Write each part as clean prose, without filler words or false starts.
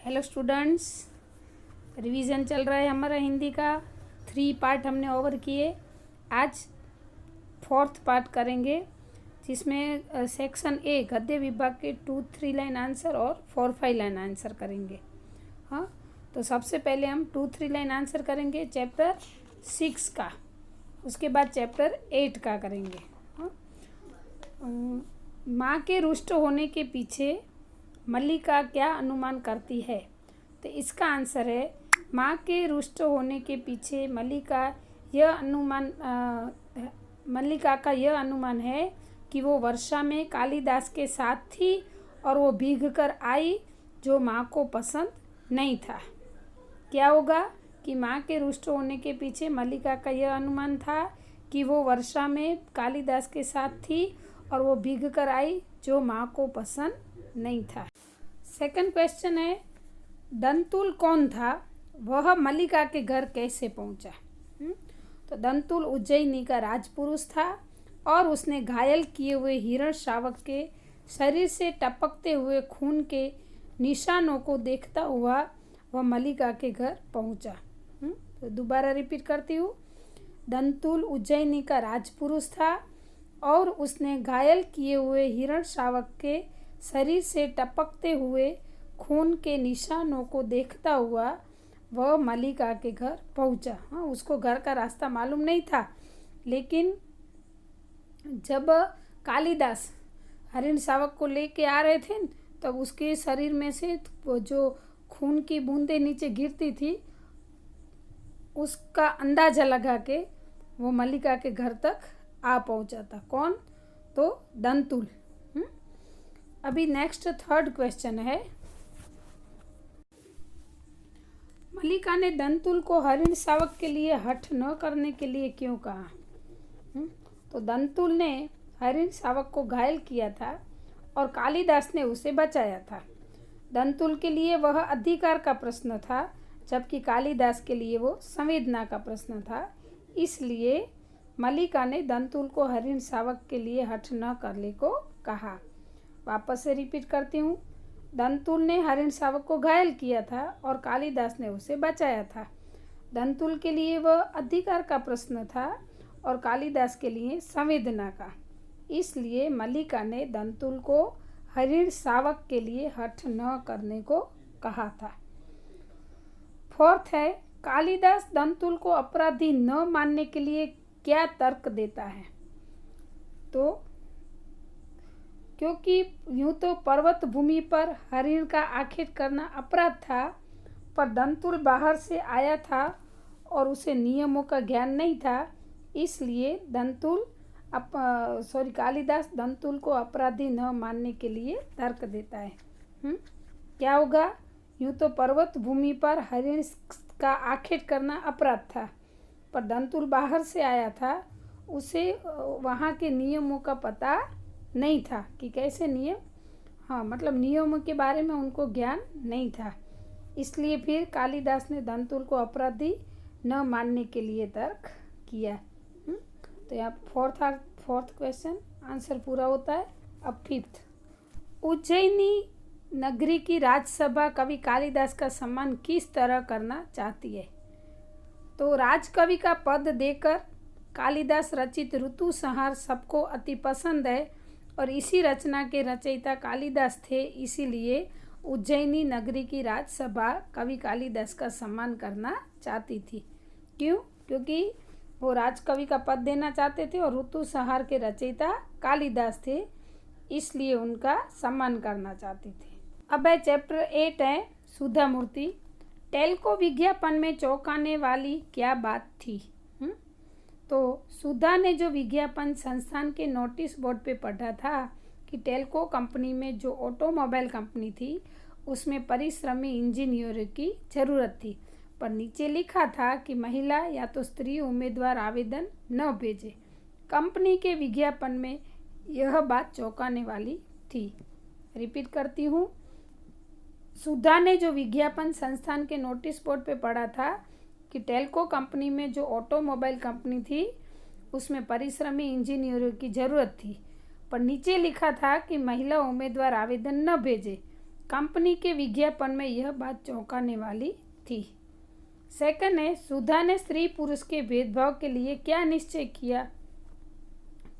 Hello students, revision चल रहा है हमारा हिंदी का। 3 पार्ट हमने ओवर किए। आज 4th पार्ट करेंगे, जिसमें सेक्शन ए गद्य विभाग के 2-3 लाइन आंसर और 4-5 लाइन आंसर करेंगे। हाँ, तो सबसे पहले हम 2-3 लाइन आंसर करेंगे चैप्टर 6 का, उसके बाद चैप्टर 8 का करेंगे। हाँ, माँ के रुष्ट होने के पीछे मल्लिका क्या अनुमान करती है? तो इसका आंसर है, माँ के रुष्ट होने के पीछे मल्लिका का यह अनुमान है कि वो वर्षा में कालिदास के साथ थी और वो भीग कर आई, जो माँ को पसंद नहीं था। क्या होगा कि माँ के रुष्ट होने के पीछे मल्लिका का यह अनुमान था कि वो वर्षा में कालिदास के साथ थी और वो भीग कर आई, जो माँ को पसंद नहीं था। सेकंड क्वेश्चन है, दंतुल कौन था? वह मल्लिका के घर कैसे पहुंचा? तो दंतुल उज्जैनी का राजपुरुष था और उसने घायल किए हुए हिरण शावक के शरीर से टपकते हुए खून के निशानों को देखता हुआ वह मल्लिका के घर पहुंचा। तो दोबारा रिपीट करती हूँ, दंतुल उज्जैनी का राजपुरुष था और उसने घायल किए हुए हिरण शावक के शरीर से टपकते हुए खून के निशानों को देखता हुआ वह मल्लिका के घर पहुंचा। हाँ, उसको घर का रास्ता मालूम नहीं था, लेकिन जब कालिदास हिरण शावक को लेके आ रहे थे तब उसके शरीर में से जो खून की बूंदें नीचे गिरती थी, उसका अंदाजा लगा के वो मल्लिका के घर तक आ पहुंचा था। कौन? तो दंतुल। अभी नेक्स्ट 3rd क्वेश्चन है, मल्लिका ने दंतुल को हिरण शावक के लिए हठ न करने के लिए क्यों कहा? तो दंतुल ने हिरण शावक को घायल किया था और कालिदास ने उसे बचाया था। दंतुल के लिए वह अधिकार का प्रश्न था, जबकि कालिदास के लिए वो संवेदना का प्रश्न था। इसलिए मल्लिका ने दंतुल को हिरण शावक के लिए हठ न करने को कहा। वापस से रिपीट करती हूँ, दंतुल ने हिरण शावक को घायल किया था और कालिदास ने उसे बचाया था। दंतुल के लिए वह अधिकार का प्रश्न था और कालिदास के लिए संवेदना का। इसलिए मल्लिका ने दंतुल को हिरण शावक के लिए हठ न करने को कहा था। 4th है, कालिदास दंतुल को अपराधी न मानने के लिए क्या तर्क देता है? तो क्योंकि यूं तो पर्वत भूमि पर हरिण का आखेट करना अपराध था, पर दंतुल बाहर से आया था और उसे नियमों का ज्ञान नहीं था, इसलिए कालिदास दंतुल को अपराधी न मानने के लिए तर्क देता है। क्या होगा? यूं तो पर्वत भूमि पर हरिण का आखेट करना अपराध था, पर दंतुल बाहर से आया था, उसे वहाँ के नियमों का पता नहीं था कि कैसे नियम, हाँ मतलब नियमों के बारे में उनको ज्ञान नहीं था। इसलिए फिर कालिदास ने दंतुल को अपराधी न मानने के लिए तर्क किया। तो यहाँ 4th क्वेश्चन आंसर पूरा होता है। अब 5th, उज्जैनी नगरी की राजसभा कवि कालिदास का सम्मान किस तरह करना चाहती है? तो राजकवि का पद देकर कालिदास रचित ऋतु संहार सबको अति पसंद है और इसी रचना के रचयिता कालिदास थे। इसीलिए उज्जैनी नगरी की राजसभा कवि कालिदास का सम्मान करना चाहती थी। क्यों? क्योंकि वो राजकवि का पद देना चाहते थे और ऋतु संहार के रचयिता कालिदास थे, इसलिए उनका सम्मान करना चाहती थी। अब है चैप्टर 8 है, सुधा मूर्ति। टेल्को विज्ञापन में चौंकाने वाली क्या बात थी? तो सुधा ने जो विज्ञापन संस्थान के नोटिस बोर्ड पे पढ़ा था कि टेल्को कंपनी में जो ऑटोमोबाइल कंपनी थी, उसमें परिश्रमी इंजीनियरों की ज़रूरत थी, पर नीचे लिखा था कि महिला या तो स्त्री उम्मीदवार आवेदन न भेजे। कंपनी के विज्ञापन में यह बात चौंकाने वाली थी। रिपीट करती हूँ, सुधा ने जो विज्ञापन संस्थान के नोटिस बोर्ड पे पढ़ा था कि टेल्को कंपनी में जो ऑटोमोबाइल कंपनी थी, उसमें परिश्रमी इंजीनियरों की ज़रूरत थी, पर नीचे लिखा था कि महिला उम्मीदवार आवेदन न भेजे। कंपनी के विज्ञापन में यह बात चौंकाने वाली थी। सेकंड है, सुधा ने स्त्री पुरुष के भेदभाव के लिए क्या निश्चय किया?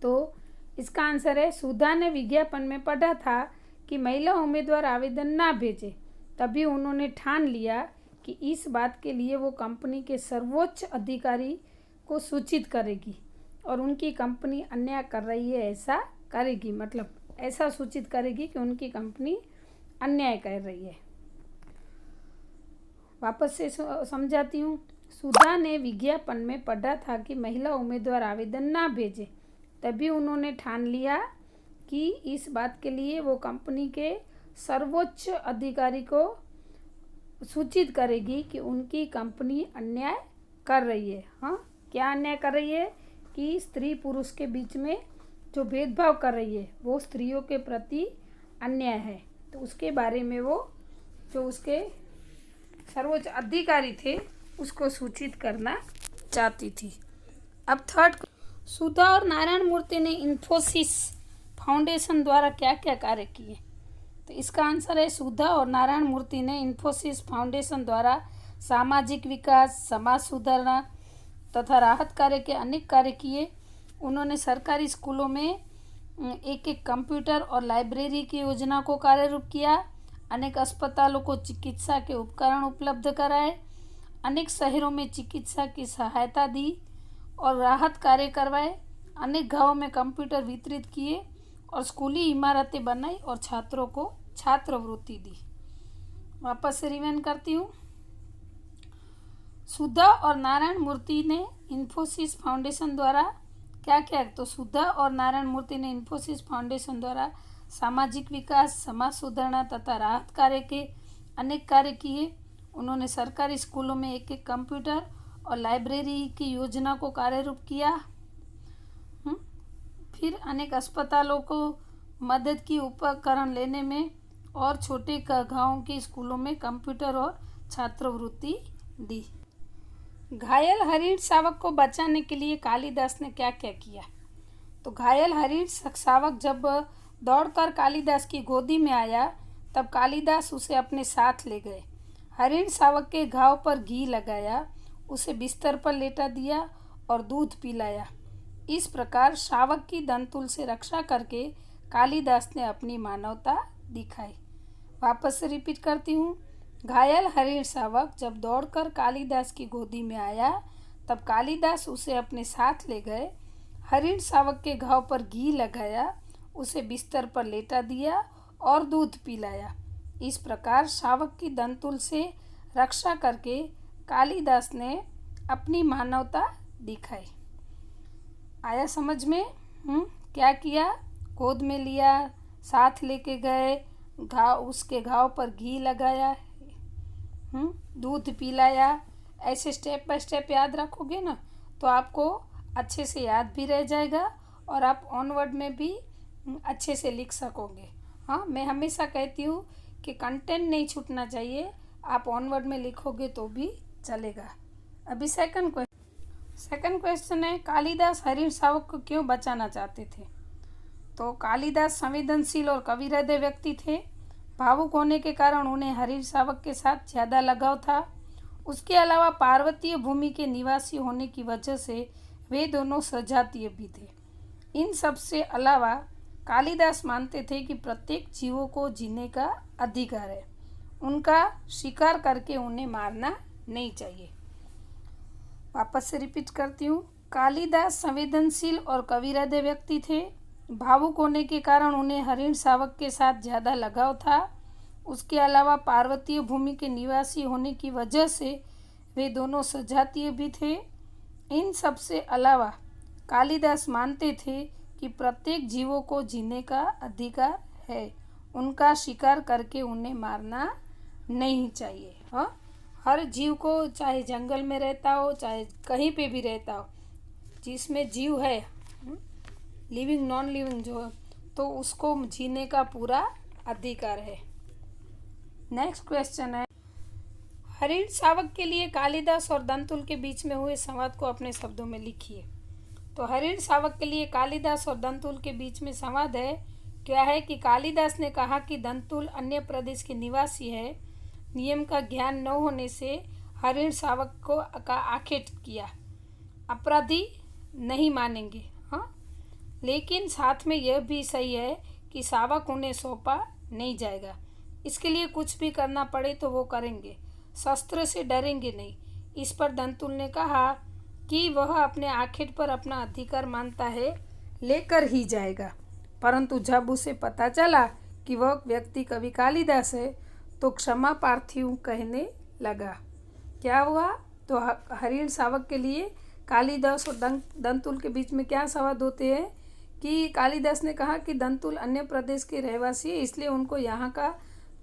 तो इसका आंसर है, सुधा ने विज्ञापन में पढ़ा था कि महिला उम्मीदवार आवेदन ना भेजे, तभी उन्होंने ठान लिया कि इस बात के लिए वो कंपनी के सर्वोच्च अधिकारी को सूचित करेगी और उनकी कंपनी अन्याय कर रही है ऐसा करेगी, मतलब ऐसा सूचित करेगी कि उनकी कंपनी अन्याय कर रही है। वापस से समझाती हूँ। सुधा ने विज्ञापन में पढ़ा था कि महिला उम्मीदवार आवेदन ना भेजे, तभी उन्होंने ठान लिया कि इस बात के लिए वो कंपनी के सर्वोच्च अधिकारी को सूचित करेगी कि उनकी कंपनी अन्याय कर रही है। हाँ, क्या अन्याय कर रही है? कि स्त्री पुरुष के बीच में जो भेदभाव कर रही है वो स्त्रियों के प्रति अन्याय है, तो उसके बारे में वो जो उसके सर्वोच्च अधिकारी थे उसको सूचित करना चाहती थी। अब थर्ड, सुधा और नारायण मूर्ति ने इन्फोसिस फाउंडेशन द्वारा क्या क्या कार्य किए? तो इसका आंसर है, सुधा और नारायण मूर्ति ने इन्फोसिस फाउंडेशन द्वारा सामाजिक विकास, समाज सुधारना तथा राहत कार्य के अनेक कार्य किए। उन्होंने सरकारी स्कूलों में एक एक कंप्यूटर और लाइब्रेरी की योजना को कार्यरूप किया, अनेक अस्पतालों को चिकित्सा के उपकरण उपलब्ध कराए, अनेक शहरों में चिकित्सा की सहायता दी और राहत कार्य करवाए, अनेक गांवों में कंप्यूटर वितरित किए और स्कूली इमारतें बनाई और छात्रों को छात्रवृत्ति दी। वापस से रिवाइंड करती हूँ। सुधा और नारायण मूर्ति ने इन्फोसिस फाउंडेशन द्वारा क्या किया? तो सुधा और नारायण मूर्ति ने इन्फोसिस फाउंडेशन द्वारा सामाजिक विकास, समाज सुधारना तथा राहत कार्य के अनेक कार्य किए। उन्होंने सरकारी स्कूलों में एक एक कंप्यूटर और लाइब्रेरी की योजना को कार्यरूप किया। फिर अनेक अस्पतालों को मदद की उपकरण लेने में और छोटे गांवों के स्कूलों में कंप्यूटर और छात्रवृत्ति दी। घायल हरिण शावक को बचाने के लिए कालिदास ने क्या क्या किया? तो घायल हरिण शावक जब दौड़कर कालिदास की गोदी में आया तब कालिदास उसे अपने साथ ले गए। हरिण शावक के घाव पर घी लगाया, उसे बिस्तर पर लेटा दिया और दूध पिलाया। इस प्रकार शावक की दंतुल से रक्षा करके कालिदास ने अपनी मानवता दिखाई। वापस से रिपीट करती हूँ। घायल हरिण शावक जब दौड़कर कालिदास की गोदी में आया तब कालिदास उसे अपने साथ ले गए। हरिण शावक के घाव पर घी लगाया, उसे बिस्तर पर लेटा दिया और दूध पिलाया। इस प्रकार शावक की दंतुल से रक्षा करके कालिदास ने अपनी मानवता दिखाई। आया समझ में? क्या किया? गोद में लिया, साथ लेके गए, उसके घाव पर घी लगाया, दूध पिलाया। ऐसे स्टेप बाय स्टेप याद रखोगे ना तो आपको अच्छे से याद भी रह जाएगा और आप ऑनवर्ड में भी अच्छे से लिख सकोगे। हाँ, मैं हमेशा कहती हूँ कि कंटेंट नहीं छूटना चाहिए, आप ऑनवर्ड में लिखोगे तो भी चलेगा। अभी सेकंड क्वेश्चन है, कालिदास हरिण शावक को क्यों बचाना चाहते थे? तो कालिदास संवेदनशील और कवि हृदय व्यक्ति थे। भावुक होने के कारण उन्हें हरिण शावक के साथ ज़्यादा लगाव था। उसके अलावा पार्वतीय भूमि के निवासी होने की वजह से वे दोनों सजातीय भी थे। इन सब से अलावा कालिदास मानते थे कि प्रत्येक जीवों को जीने का अधिकार है, उनका शिकार करके उन्हें मारना नहीं चाहिए। वापस से रिपीट करती हूँ। कालिदास संवेदनशील और कवि हृदय व्यक्ति थे। भावुक होने के कारण उन्हें हरिण शावक के साथ ज़्यादा लगाव था। उसके अलावा पार्वतीय भूमि के निवासी होने की वजह से वे दोनों सजातीय भी थे। इन सब से अलावा कालिदास मानते थे कि प्रत्येक जीवों को जीने का अधिकार है, उनका शिकार करके उन्हें मारना नहीं चाहिए। हाँ, हर जीव को, चाहे जंगल में रहता हो चाहे कहीं पे भी रहता हो, जिसमें जीव है, लिविंग नॉन लिविंग जो है, तो उसको जीने का पूरा अधिकार है। नेक्स्ट क्वेश्चन है, हरिण शावक के लिए कालिदास और दंतुल के बीच में हुए संवाद को अपने शब्दों में लिखिए। तो हरिण शावक के लिए कालिदास और दंतुल के बीच में संवाद है, क्या है कि कालिदास ने कहा कि दंतुल अन्य प्रदेश के निवासी है। नियम का ज्ञान न होने से हरिण शावक का आक्षेप किया, अपराधी नहीं मानेंगे। हाँ, लेकिन साथ में यह भी सही है कि शावक उन्हें सौंपा नहीं जाएगा। इसके लिए कुछ भी करना पड़े तो वो करेंगे, शस्त्र से डरेंगे नहीं। इस पर दंतुल ने कहा कि वह अपने आक्षेप पर अपना अधिकार मानता है, लेकर ही जाएगा। परंतु जब उसे पता चला कि वह व्यक्ति कवि कालिदास है तो क्षमा पार्थिव कहने लगा। क्या हुआ? तो हरिण शावक के लिए कालिदास और दंतुल के बीच में क्या संवाद होते हैं कि कालिदास ने कहा कि दंतुल अन्य प्रदेश के रहवासी है, इसलिए उनको यहाँ का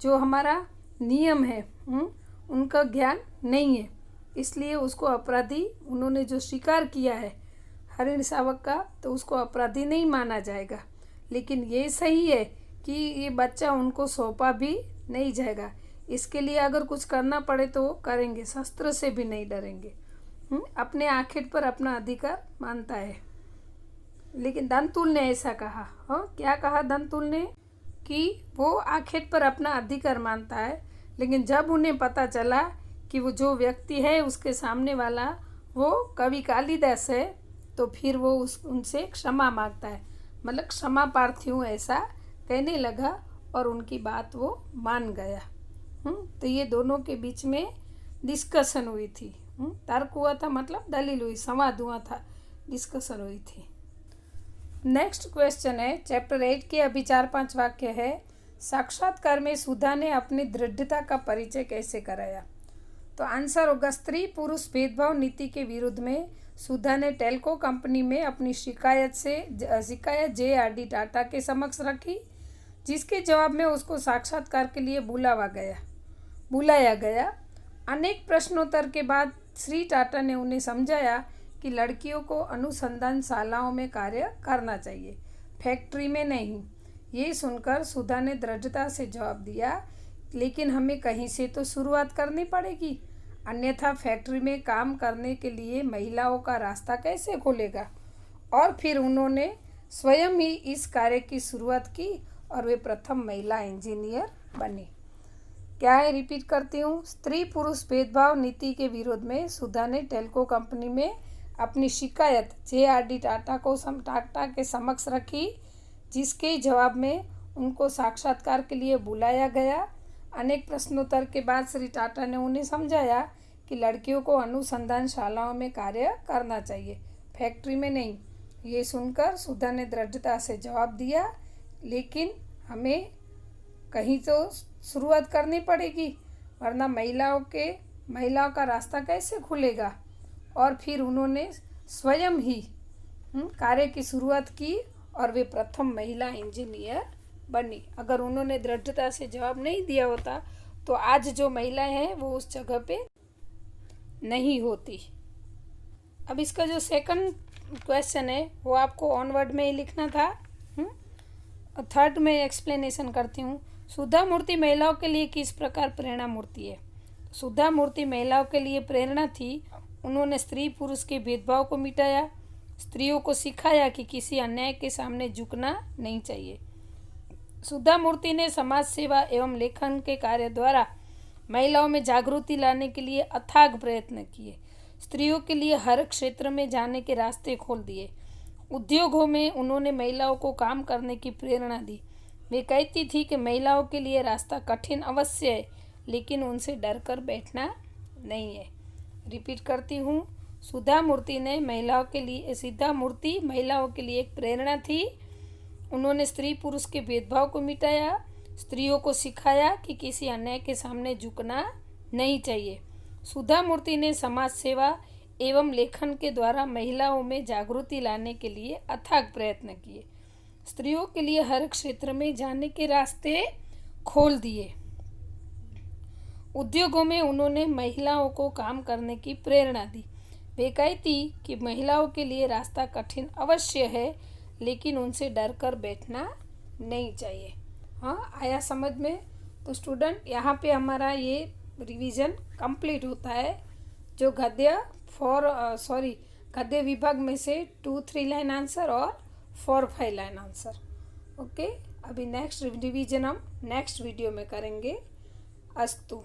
जो हमारा नियम है उनका ज्ञान नहीं है, इसलिए उसको अपराधी, उन्होंने जो स्वीकार किया है हरिण शावक का, तो उसको अपराधी नहीं माना जाएगा। लेकिन ये सही है कि ये बच्चा उनको सौंपा भी नहीं जाएगा। इसके लिए अगर कुछ करना पड़े तो वो करेंगे, शस्त्र से भी नहीं डरेंगे। अपने आक्षेप पर अपना अधिकार मानता है। लेकिन दंतुल ने ऐसा कहा। क्या कहा दंतुल ने? कि वो आक्षेप पर अपना अधिकार मानता है, लेकिन जब उन्हें पता चला कि वो जो व्यक्ति है उसके सामने वाला वो कवि कालिदास है, तो फिर वो उनसे क्षमा मांगता है, मतलब क्षमा पार्थिव ऐसा कहने लगा और उनकी बात वो मान गया। तो ये दोनों के बीच में डिस्कशन हुई थी, तर्क हुआ था, मतलब दलील हुई, संवाद हुआ था, डिस्कशन हुई थी। नेक्स्ट क्वेश्चन है चैप्टर 8 के अभी 4-5 वाक्य है। साक्षात्कार में सुधा ने अपनी दृढ़ता का परिचय कैसे कराया? तो आंसर होगा स्त्री पुरुष भेदभाव नीति के विरुद्ध में सुधा ने टेल्को कंपनी में अपनी शिकायत JRD टाटा के समक्ष रखी, जिसके जवाब में उसको साक्षात्कार के लिए बुलाया गया। अनेक प्रश्नोत्तर के बाद श्री टाटा ने उन्हें समझाया कि लड़कियों को अनुसंधानशालाओं में कार्य करना चाहिए, फैक्ट्री में नहीं। ये सुनकर सुधा ने दृढ़ता से जवाब दिया, लेकिन हमें कहीं से तो शुरुआत करनी पड़ेगी, अन्यथा फैक्ट्री में काम करने के लिए महिलाओं का रास्ता कैसे खुलेगा। और फिर उन्होंने स्वयं ही इस कार्य की शुरुआत की और वे प्रथम महिला इंजीनियर बनी। क्या है, रिपीट करती हूँ। स्त्री पुरुष भेदभाव नीति के विरोध में सुधा ने टेल्को कंपनी में अपनी शिकायत JRD टाटा के समक्ष रखी, जिसके जवाब में उनको साक्षात्कार के लिए बुलाया गया। अनेक प्रश्नोत्तर के बाद श्री टाटा ने उन्हें समझाया कि लड़कियों को अनुसंधानशालाओं में कार्य करना चाहिए, फैक्ट्री में नहीं। ये सुनकर सुधा ने दृढ़ता से जवाब दिया, लेकिन हमें कहीं तो शुरुआत करनी पड़ेगी, वरना महिलाओं का रास्ता कैसे खुलेगा। और फिर उन्होंने स्वयं ही कार्य की शुरुआत की और वे प्रथम महिला इंजीनियर बनी। अगर उन्होंने दृढ़ता से जवाब नहीं दिया होता तो आज जो महिलाएं हैं वो उस जगह पे नहीं होती। अब इसका जो सेकंड क्वेश्चन है वो आपको ऑन वर्ड में ही लिखना था। थर्ड में एक्सप्लेनेशन करती हूँ। सुधा मूर्ति महिलाओं के लिए किस प्रकार प्रेरणा मूर्ति है? सुधा मूर्ति महिलाओं के लिए प्रेरणा थी। उन्होंने स्त्री पुरुष के भेदभाव को मिटाया, स्त्रियों को सिखाया कि किसी अन्याय के सामने झुकना नहीं चाहिए। सुधा मूर्ति ने समाज सेवा एवं लेखन के कार्य द्वारा महिलाओं में जागृति लाने के लिए अथाग प्रयत्न किए, स्त्रियों के लिए हर क्षेत्र में जाने के रास्ते खोल दिए। उद्योगों में उन्होंने महिलाओं को काम करने की प्रेरणा दी। वे कहती थी कि महिलाओं के लिए रास्ता कठिन अवश्य है, लेकिन उनसे डर कर बैठना नहीं है। रिपीट करती हूँ। सुधा मूर्ति महिलाओं के लिए एक प्रेरणा थी। उन्होंने स्त्री पुरुष के भेदभाव को मिटाया, स्त्रियों को सिखाया कि किसी अन्याय के सामने झुकना नहीं चाहिए। सुधा मूर्ति ने समाज सेवा एवं लेखन के द्वारा महिलाओं में जागृति लाने के लिए अथाग प्रयत्न किए, स्त्रियों के लिए हर क्षेत्र में जाने के रास्ते खोल दिए। उद्योगों में उन्होंने महिलाओं को काम करने की प्रेरणा दी। वे कहती कि महिलाओं के लिए रास्ता कठिन अवश्य है, लेकिन उनसे डर कर बैठना नहीं चाहिए। हाँ, आया समझ में? तो स्टूडेंट यहाँ पे हमारा ये रिवीजन कंप्लीट होता है। जो गद्य विभाग में से 2-3 लाइन आंसर और 4-5 लाइन आंसर। ओके, अभी नेक्स्ट रिवीजन हम नेक्स्ट वीडियो में करेंगे। अस्तु।